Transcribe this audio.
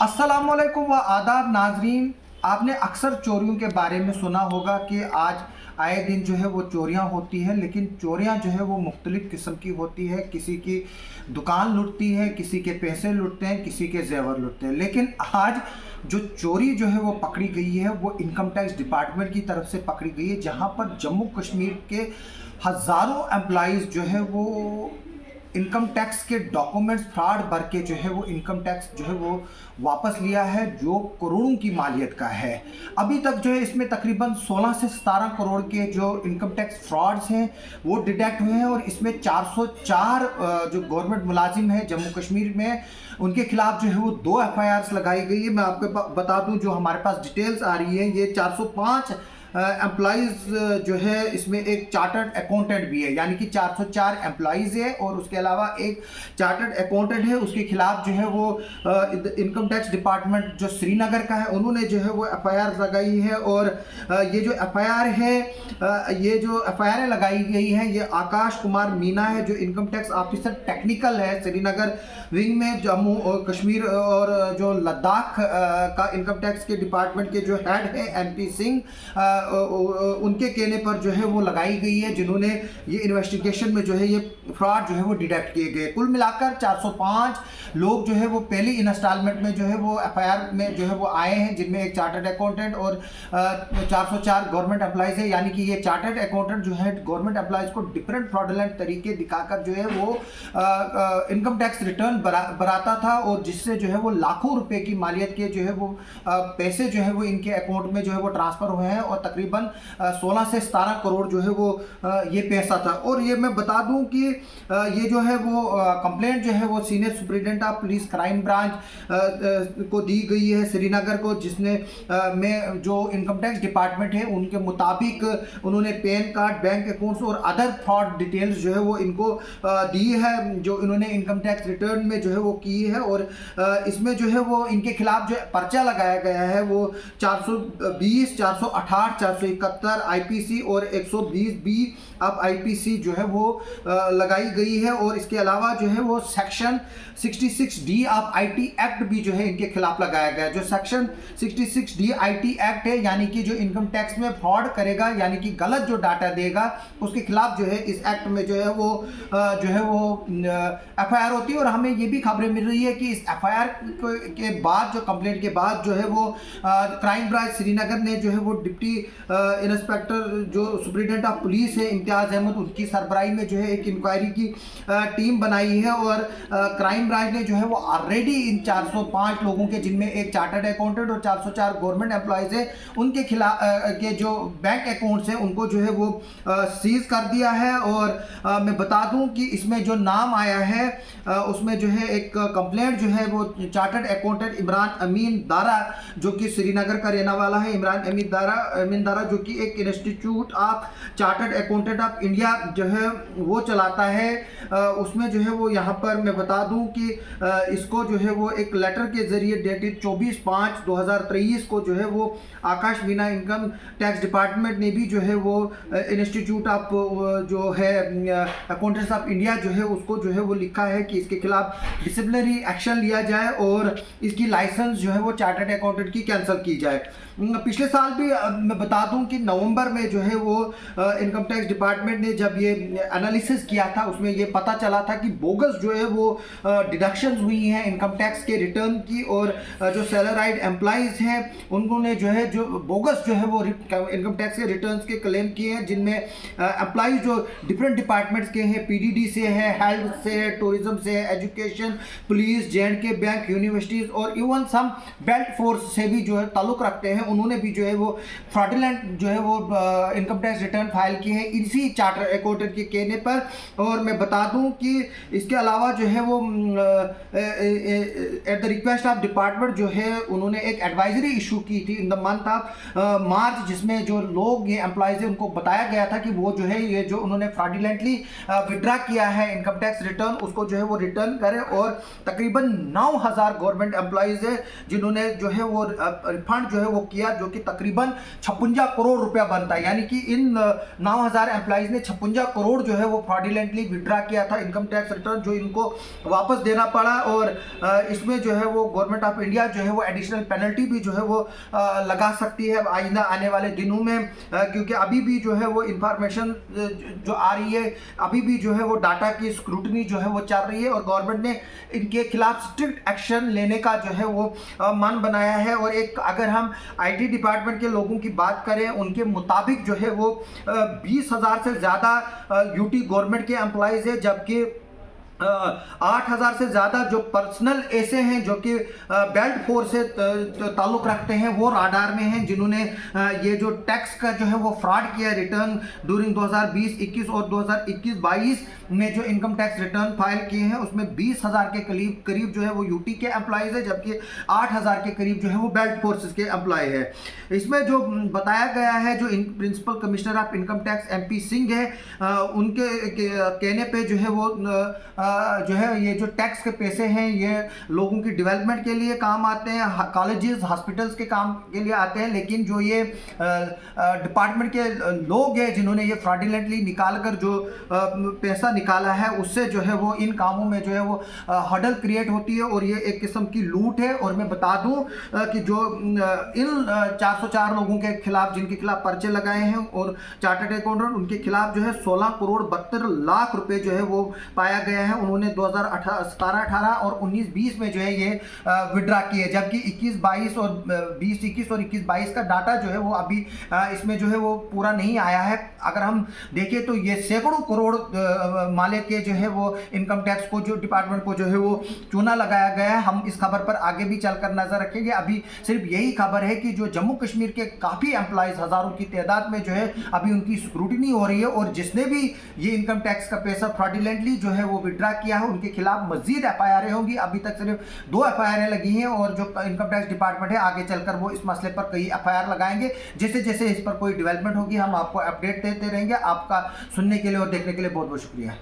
अस्सलामुअलैकुम व आदाब नाजरीन। आपने अक्सर चोरियों के बारे में सुना होगा कि आज आए दिन जो है वो चोरियां होती हैं, लेकिन चोरियां जो है वो मुख्तलिफ़ किस्म की होती है। किसी की दुकान लुटती है, किसी के पैसे लुटते हैं, किसी के जेवर लुटते हैं। लेकिन आज जो चोरी जो है वो पकड़ी गई है वो इनकम टैक्स डिपार्टमेंट की तरफ से पकड़ी गई है, जहां पर जम्मू कश्मीर के हज़ारों एम्प्लॉइज़ जो है वो इनकम टैक्स के डॉक्यूमेंट्स फ्रॉड भर के जो है वो इनकम टैक्स जो है वो वापस लिया है, जो करोड़ों की मालियत का है। अभी तक जो है इसमें तकरीबन 16 से 17 करोड़ के जो इनकम टैक्स फ्रॉड्स हैं वो डिटेक्ट हुए हैं, और इसमें 404 जो गवर्नमेंट मुलाजिम हैं जम्मू कश्मीर में, उनके खिलाफ जो है वो 2 FIRs लगाई गई है। मैं आपको बता दूं, जो हमारे पास डिटेल्स आ रही है, ये 405 एम्प्लॉइज़ जो है, इसमें एक चार्टर्ड अकाउंटेंट भी है, यानी कि 404 एम्प्लॉइज़ है और उसके अलावा एक चार्टर्ड अकाउंटेंट है। उसके खिलाफ जो है वो इनकम टैक्स डिपार्टमेंट जो श्रीनगर का है उन्होंने जो है वो FIR लगाई है। और ये जो FIR है, ये जो FIR लगाई गई हैं, ये आकाश कुमार मीना है जो इनकम टैक्स ऑफिसर टेक्निकल है श्रीनगर विंग में, जम्मू और कश्मीर और जो लद्दाख का इनकम टैक्स के डिपार्टमेंट के जो हेड है MP सिंह, उनके कहने पर जो है वो लगाई गई है, जिन्होंने ये इन्वेस्टिगेशन में जो है ये फ्रॉड जो है वो डिटेक्ट किए गए। कुल मिलाकर 405 लोग जो है वो पहली इंस्टॉलमेंट में जो है वो FIR में जो है वो आए हैं, जिनमें एक चार्टर्ड अकाउंटेंट और 404 गवर्नमेंट एम्प्लॉइज है। यानी कि ये चार्टर्ड अकाउंटेंट जो है गवर्नमेंट एम्प्लॉइज को डिफरेंट फ्रॉडुलेंट तरीके दिखाकर जो है वो इनकम टैक्स रिटर्न बनाता था, और जिससे जो है वो लाखों रुपए की मालियत के जो है वो पैसे जो है वो इनके अकाउंट में जो है वो ट्रांसफर हुए हैं, और तकरीबन 16 से 17 करोड़ जो है वो ये पैसा था। और ये मैं बता दूं कि ये जो है वो कंप्लेंट जो है वो senior superintendent of police crime branch को दी गई है श्रीनगर को, जिसने में जो इनकम टैक्स डिपार्टमेंट है उनके मुताबिक उन्होंने पैन कार्ड, बैंक अकाउंट्स और अदर फ्रॉड डिटेल्स जो है वो इनको दी है, जो इन्होंने इनकम टैक्स रिटर्न में जो है वो की है। और इसमें जो है वो इनके खिलाफ जो पर्चा लगाया गया है वो 420, 468, 471 IPC और 120B अब IPC जो है वो लगाई गई है। और इसके अलावा जो है वो section 66D of IT act भी जो है इनके खिलाफ लगाया गया है। जो सेक्शन 66D IT एक्ट है, यानी कि जो इनकम टैक्स में फ्रॉड करेगा, यानी कि गलत जो डाटा देगा, उसके खिलाफ जो है इस एक्ट में जो है वो FIR होती है। और हमें ये भी खबरें मिल रही है कि इस FIR के बाद, जो कंप्लेंट के बाद जो है वो क्राइम ब्रांच श्रीनगर ने जो है वो डिप्टी इंस्पेक्टर जो सुपरिटेंडेंट ऑफ पुलिस है इम्तियाज़ अहमद, उनकी सरबराही में जो है एक इंक्वायरी की टीम बनाई है। और क्राइम ब्रांच ने जो है वो ऑलरेडी इन 405 लोगों के, जिनमें एक चार्टर्ड अकाउंटेंट और 404 गवर्नमेंट एम्प्लॉइज है, उनके खिलाफ के जो बैंक अकाउंट्स हैं उनको जो है वो सीज कर दिया है। और मैं बता दूं कि इसमें जो नाम आया है उसमें जो है एक कंप्लेंट जो है वो चार्टर्ड अकाउंटेंट इमरान अमीन दारा, जो कि श्रीनगर का रहने वाला है, इमरान अमीन दारा जो कि एक institute of chartered accountant of India जो है वो चलाता है। उसमें जो है वो यहाँ पर मैं बता दूं कि इसको जो है वो एक लेटर के जरिए डेटेड 24/5/2023 को जो है वो आकाश मीना इनकम टैक्स डिपार्टमेंट ने भी जो है वो इंस्टीट्यूट ऑफ जो है अकाउंटेंट्स ऑफ इंडिया जो है उसको जो है वो लिखा है कि इसके खिलाफ डिसिप्लिनरी एक्शन लिया जाए और इसकी लाइसेंस जो है वो चार्टर्ड अकाउंटेंट की कैंसिल की जाए। पिछले साल भी मैं बता दूं कि नवंबर में जो है वो इनकम टैक्स डिपार्टमेंट ने जब ये एनालिसिस किया था, उसमें ये पता चला था कि बोगस जो है वो डिडक्शंस हुई हैं इनकम टैक्स के रिटर्न की, और जो सैलराइड एम्प्लॉइज हैं उन्होंने जो है जो बोगस जो है वो इनकम टैक्स के रिटर्न्स के क्लेम किए हैं, जिनमें एम्प्लॉइज जो डिफरेंट डिपार्टमेंट्स के हैं, PDD से है, हेल्थ से है, टूरिज्म से है, education, police, J&K bank, universities और इवन सम बेल्ट फोर्स से भी जो है ताल्लुक़ रखते हैं, उन्होंने भी जो है वो फ्रॉडुलेंट जो है वो इनकम टैक्स रिटर्न फाइल किए हैं इसी चार्टर अकाउंटेंट के कहने पर। और मैं बता दूं कि इसके अलावा जो है वो at the request of department जो है उन्होंने एक एडवाइजरी इशू की थी in the month of March, जिसमें जो लोग ये एम्प्लॉइज हैं उनको बताया गया था कि वो जो है ये जो उन्होंने फ्रॉडुलेंटली विड्रा किया है इनकम टैक्स रिटर्न, उसको जो है वो रिटर्न करें। और तकरीबन 9000 गवर्नमेंट एम्प्लॉइज है जिन्होंने जो है वो रिफंड जो है वो किया, जो कि तकरीबन 56 करोड़ रुपया बनता है। यानी कि इन 9000 एम्प्लॉइज ने 56 करोड़ जो है वो फ्रॉडुलेंटली विड्रा किया था इनकम टैक्स रिटर्न, जो इनको वापस देना पड़ा। और इसमें जो है वो गवर्नमेंट ऑफ इंडिया जो है वो एडिशनल पेनल्टी भी जो है वो लगा सकती है आइंदा आने वाले दिनों में, क्योंकि अभी भी जो है वो इंफॉर्मेशन जो आ रही है, अभी भी जो है वो डाटा की स्क्रूटनी जो है वो चल रही है और गवर्नमेंट ने इनके खिलाफ स्ट्रिक्ट एक्शन लेने का जो है वो मन बनाया है। और एक अगर हम आईटी डिपार्टमेंट के लोगों की बात करें, उनके मुताबिक जो है वो 20,000 से ज़्यादा यूटी गवर्नमेंट के एम्प्लॉयज़ है, जबकि 8,000 से ज़्यादा जो पर्सनल ऐसे हैं जो कि बेल्ट फोर्स से ताल्लुक़ रखते हैं, वो राडार में हैं, जिन्होंने ये जो टैक्स का जो है वो फ्रॉड किया रिटर्न ड्यूरिंग 2020-21 और 2021-22 में जो इनकम टैक्स रिटर्न फाइल किए हैं, उसमें 20,000 के करीब जो है वो यूटी के एम्प्लॉयज़ है, जबकि 8,000 के करीब जो है वो बेल्ट फोर्सेस के एम्प्लॉय है। इसमें जो बताया गया है, जो principal commissioner of income tax MP Singh है, उनके कहने पे जो है वो जो है ये जो टैक्स के पैसे हैं ये लोगों की डेवलपमेंट के लिए काम आते हैं, कॉलेजेस हॉस्पिटल्स के काम के लिए आते हैं, लेकिन जो ये डिपार्टमेंट के लोग हैं जिन्होंने ये फ्रॉडुलेंटली निकाल कर जो पैसा निकाला है, उससे जो है वो इन कामों में जो है वो हडल क्रिएट होती है और ये एक किस्म की लूट है। और मैं बता दूं कि जो इन 404 लोगों के खिलाफ जिनके खिलाफ पर्चे लगाए हैं और चार्टर्ड अकाउंटेंट, उनके खिलाफ जो है 16 करोड़ 72 लाख रुपए जो है वो पाया गया है। उन्होंने 2017-18 और 19-20 में जो है ये विड्रा किए, जबकि 21-22 और 20-21 और 21-22 का डाटा जो है वो अभी इसमें जो है वो पूरा नहीं आया है। अगर हम देखें तो ये सैकड़ों करोड़ माले के जो है वो इनकम टैक्स को जो डिपार्टमेंट को जो है वो चूना लगाया गया है। हम इस खबर पर आगे भी चलकर नजर रखेंगे। अभी सिर्फ यही खबर है कि जो जम्मू कश्मीर के काफ़ी एम्प्लॉयज़ हज़ारों की तादाद में जो है अभी उनकी स्क्रूटनी हो रही है और जिसने भी ये इनकम टैक्स का पैसा फ्रॉडुलेंटली जो है वो विड्रा किया है, उनके खिलाफ मजीद FIR होंगी। अभी तक सिर्फ 2 FIR लगी हैं और जो इनकम टैक्स डिपार्टमेंट है आगे चलकर वो इस मसले पर कई FIR लगाएंगे। जैसे जैसे इस पर कोई डेवलपमेंट होगी हम आपको अपडेट देते रहेंगे। आपका सुनने के लिए और देखने के लिए बहुत बहुत शुक्रिया।